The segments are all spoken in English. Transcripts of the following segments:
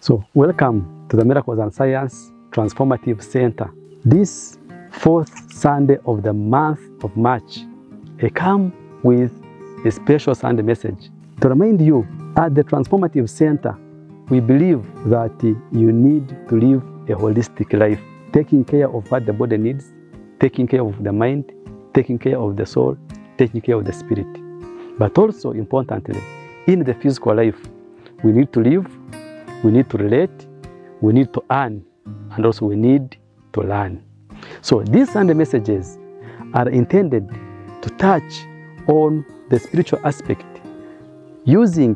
So, welcome to the Miracles and Science Transformative Center. This fourth Sunday of the month of March, I come with a special Sunday message to remind you at the Transformative Center, we believe that you need to live a holistic life, taking care of what the body needs, taking care of the mind, taking care of the soul, taking care of the spirit. But also, importantly, in the physical life, we need to live, we need to relate, we need to earn, and also we need to learn. So these Sunday messages are intended to touch on the spiritual aspect using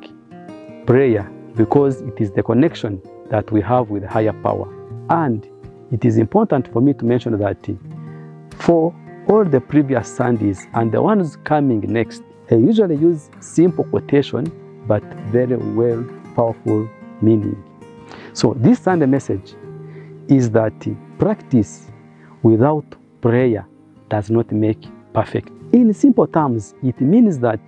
prayer, because it is the connection that we have with higher power. And it is important for me to mention that for all the previous Sundays and the ones coming next, I usually use simple quotation but very well powerful meaning. So this Sunday message is that practice without prayer does not make perfect. In simple terms, it means that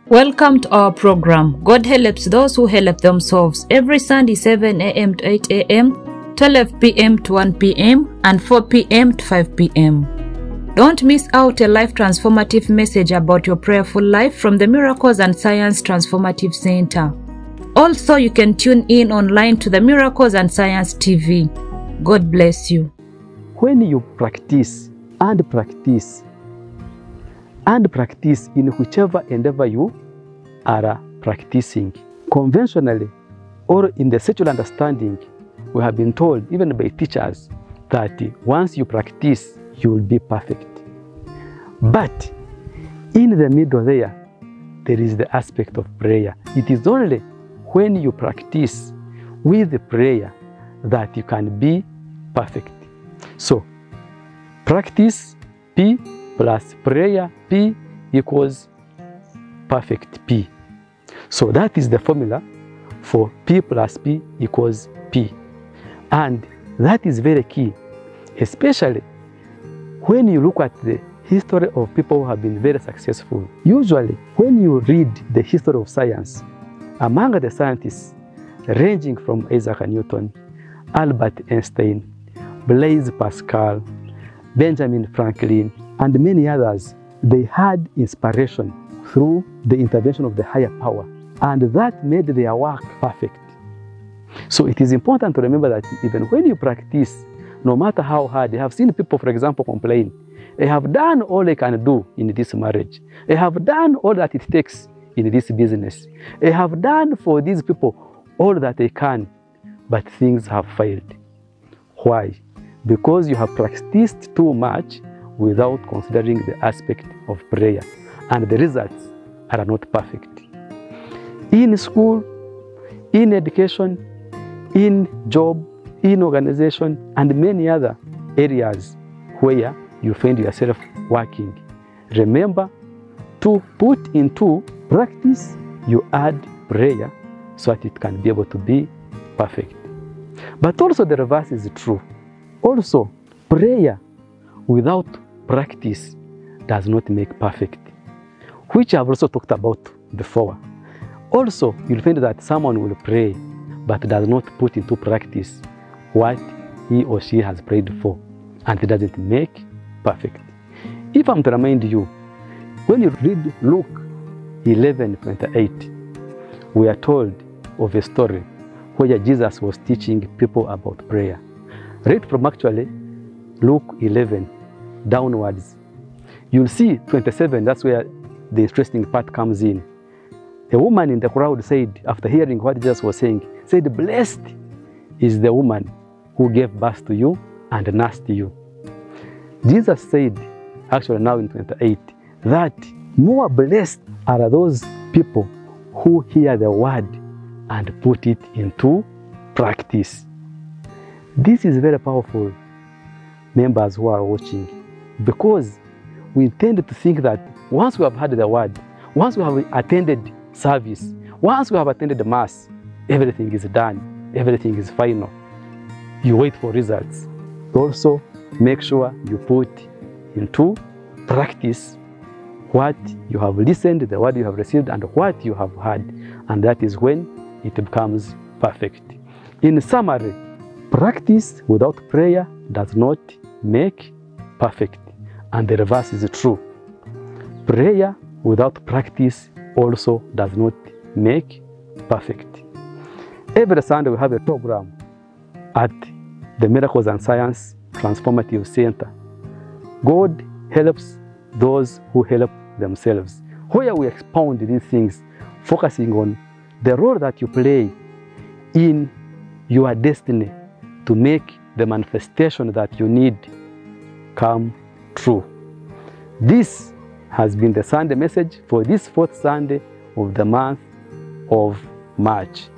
welcome to our program. God helps those who help themselves. Every Sunday, 7 a.m. to 8 a.m., 12 p.m. to 1 p.m., and 4 p.m. to 5 p.m. Don't miss out a life transformative message about your prayerful life from the Miracles and Science Transformative Center. Also, you can tune in online to the Miracles and Science TV. God bless you. When you practice and practice in whichever endeavor you are practicing, conventionally or in the secular understanding, we have been told, even by teachers, that once you practice, you will be perfect. But in the middle there is the aspect of prayer. It is only when you practice with the prayer that you can be perfect. So, practice P plus prayer P equals perfect P. So that is the formula for P plus P equals P. And that is very key, especially when you look at the history of people who have been very successful. Usually, when you read the history of science, among the scientists ranging from Isaac Newton, Albert Einstein, Blaise Pascal, Benjamin Franklin, and many others, they had inspiration through the intervention of the higher power, and that made their work perfect. So it is important to remember that even when you practice, no matter how hard, I have seen people, for example, complain, I have done all I can do in this marriage. I have done all that it takes in this business. I have done for these people all that I can, but things have failed. Why? Because you have practiced too much without considering the aspect of prayer, and the results are not perfect. In school, in education, in job, in organization, and many other areas where you find yourself working, remember to put into practice, you add prayer so that it can be able to be perfect. But also the reverse is true. Also, prayer without practice does not make perfect, which I've also talked about before. Also, you'll find that someone will pray but does not put into practice what he or she has prayed for, and it doesn't make perfect. If I'm to remind you, when you read Luke 11:28, we are told of a story where Jesus was teaching people about prayer. Read from actually Luke 11 downwards. You'll see 27, that's where the interesting part comes in. A woman in the crowd said, after hearing what Jesus was saying, said, "Blessed is the woman who gave birth to you and nursed you." Jesus said, actually now in 28, that more blessed are those people who hear the word and put it into practice. This is very powerful, members who are watching, because we tend to think that once we have heard the word, once we have attended service, once we have attended mass, everything is done, everything is final. You wait for results. Also, make sure you put into practice what you have listened, the word you have received, and what you have heard. And that is when it becomes perfect. In summary, practice without prayer does not make perfect, and the reverse is true. Prayer without practice also does not make perfect. Every Sunday we have a program at the Miracles and Science Transformative Center. God helps those who help themselves, where we expound these things, focusing on the role that you play in your destiny to make the manifestation that you need come true. This has been the Sunday message for this 4th Sunday of the month of March.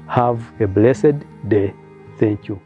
Have a blessed day. Thank you.